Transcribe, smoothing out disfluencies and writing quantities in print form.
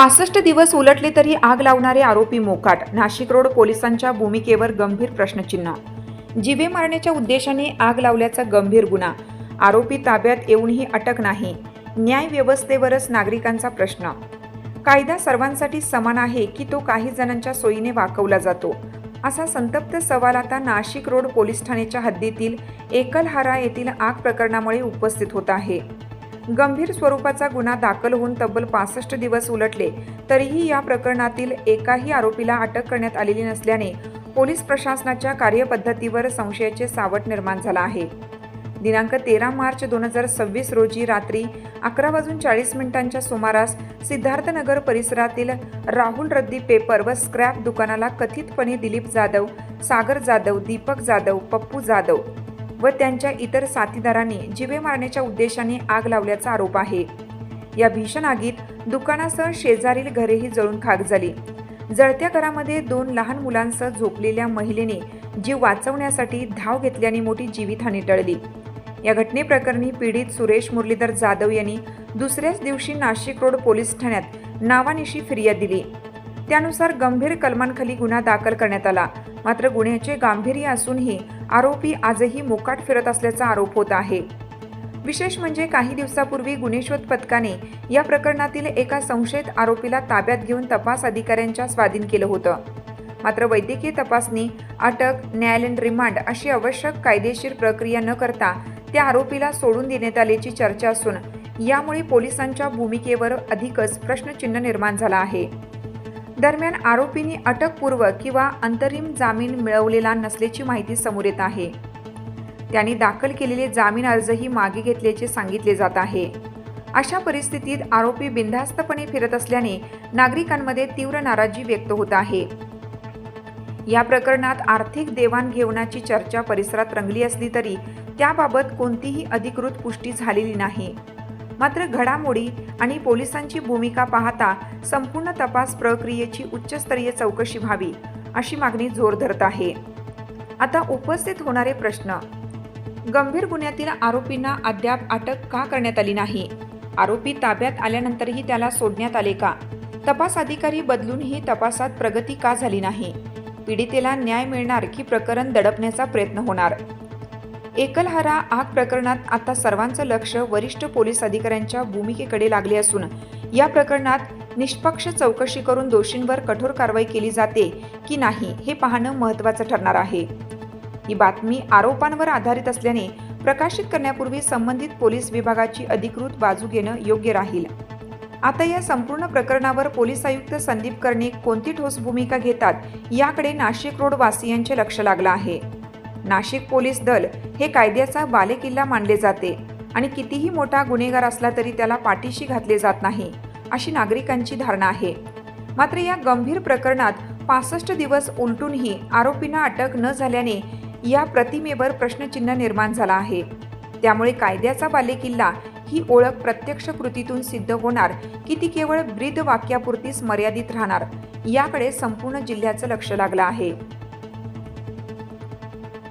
65 दिवस उलटले तरी आग लावणारे आरोपी मोकाट. नाशिक रोड पोलिसांच्या भूमिकेवर गंभीर प्रश्नचिन्ह. जीवे मारण्याच्या उद्देशाने आग लावल्याचा गंभीर गुन्हा. आरोपी ताब्यात येऊनही अटक नाही. न्याय व्यवस्थेवरच नागरिकांचा प्रश्न. कायदा सर्वांसाठी समान आहे की तो काही जणांच्या सोयीने वाकवला जातो, असा संतप्त सवाल आता नाशिक रोड पोलीस ठाण्याच्या हद्दीतील एकलहारा येथील आग प्रकरणामुळे उपस्थित होत आहे. गंभीर स्वरूपाचा गुन्हा दाखल होऊन तब्बल 65 दिवस उलटले तरीही या प्रकरणातील एकाही आरोपीला अटक करण्यात आलेली नसल्याने पोलीस प्रशासनाच्या कार्यपद्धतीवर संशयाचे सावट निर्माण झाला आहे. दिनांक 13 मार्च 2026 रोजी रात्री 11:40 सुमारास सिद्धार्थनगर परिसरातील राहुल रद्दी पेपर व स्क्रॅप दुकानाला कथितपणे दिलीप जाधव, सागर जाधव, दीपक जाधव, पप्पू जाधव व त्यांच्या इतर साथीदारांनी जीवे मारण्याच्या उद्देशाने आग लावल्याचा आरोप आहे. या भीषण आगीत दुकानासह शेजारील घरेही जळून खाक झाली. जळत्या घरामध्ये 2 लहान मुलांसह झोपलेल्या महिलेने जीव वाचवण्यासाठी धाव घेतल्याने मोठी जीवितहानी टळली. या घटनेप्रकरणी पीडित सुरेश मुरलीधर जाधव यांनी दुसऱ्याच दिवशी नाशिक रोड पोलीस ठाण्यात नावानिशी फिर्याद दिली. त्यानुसार गंभीर कलमांखाली गुन्हा दाखल करण्यात आला. मात्र गुन्ह्याचे गांभीर्य असूनही आरोपी आजही मोकाट फिरत असल्याचा आरोप होत आहे. विशेष म्हणजे काही दिवसापूर्वी गुन्हे शोध पथकाने या प्रकरणातील एका संशयित आरोपीला ताब्यात घेऊन तपास अधिकाऱ्यांच्या स्वाधीन केलं होतं. मात्र वैद्यकीय तपासणी, अटक, न्यायालयीन रिमांड अशी आवश्यक कायदेशीर प्रक्रिया न करता त्या आरोपीला सोडून देण्यात आल्याची चर्चा असून यामुळे पोलिसांच्या भूमिकेवर अधिकच प्रश्नचिन्ह निर्माण झाला आहे. दरम्यान आरोपींनी अटकपूर्व किंवा अंतरिम जामीन मिळवलेला नसल्याची माहिती समोर येत आहे. त्यांनी दाखल केलेले जामीन अर्जही मागे घेतल्याचे सांगितले जात आहे. अशा परिस्थितीत आरोपी बिनधास्तपणे फिरत असल्याने नागरिकांमध्ये तीव्र नाराजी व्यक्त होत आहे. या प्रकरणात आर्थिक देवाणघेवाणीची चर्चा परिसरात रंगली असली तरी त्याबाबत कोणतीही अधिकृत पुष्टी झालेली नाही. मात्र घडामोडी आणि पोलिसांची भूमिका पाहता संपूर्ण तपास प्रक्रियेची उच्चस्तरीय चौकशी व्हावी अशी मागणी जोर धरत आहे. आता उपस्थित होणारे प्रश्न: गंभीर गुन्ह्यातील आरोपींना अद्याप अटक का करण्यात आली नाही? आरोपी ताब्यात आल्यानंतरही त्याला सोडण्यात आले का? तपास अधिकारी बदलूनही तपासात प्रगती का झाली नाही? पीडितेला न्याय मिळणार की प्रकरण दडपण्याचा प्रयत्न होणार? एकलहारा आग प्रकरणात आता सर्वांचं लक्ष वरिष्ठ पोलीस अधिकाऱ्यांच्या भूमिकेकडे लागले असून या प्रकरणात निष्पक्ष चौकशी करून दोषींवर कठोर कारवाई केली जाते की नाही हे पाहणं महत्त्वाचं ठरणार आहे. ही बातमी आरोपांवर आधारित असल्याने प्रकाशित करण्यापूर्वी संबंधित पोलीस विभागाची अधिकृत बाजू घेणं योग्य राहील. आता या संपूर्ण प्रकरणावर पोलीस आयुक्त संदीप कर्णिक कोणती ठोस भूमिका घेतात याकडे नाशिक रोड वासियांचे लक्ष लागलं आहे. नाशिक पोलीस दल हे कायद्याचा बालेकिल्ला मानले जाते आणि कितीही मोठा गुन्हेगार असला तरी त्याला पाठीशी घातले जात नाही अशी नागरिकांची धारणा आहे. मात्र या गंभीर प्रकरणात 65 दिवस उलटूनही आरोपींना अटक न झाल्याने या प्रतिमेवर प्रश्नचिन्ह निर्माण झाला आहे. त्यामुळे कायद्याचा बालेकिल्ला ही ओळख प्रत्यक्ष कृतीतून सिद्ध होणार की ती केवळ ब्रीद वाक्यापुरतीच मर्यादित राहणार याकडे संपूर्ण जिल्ह्याचं लक्ष लागलं आहे.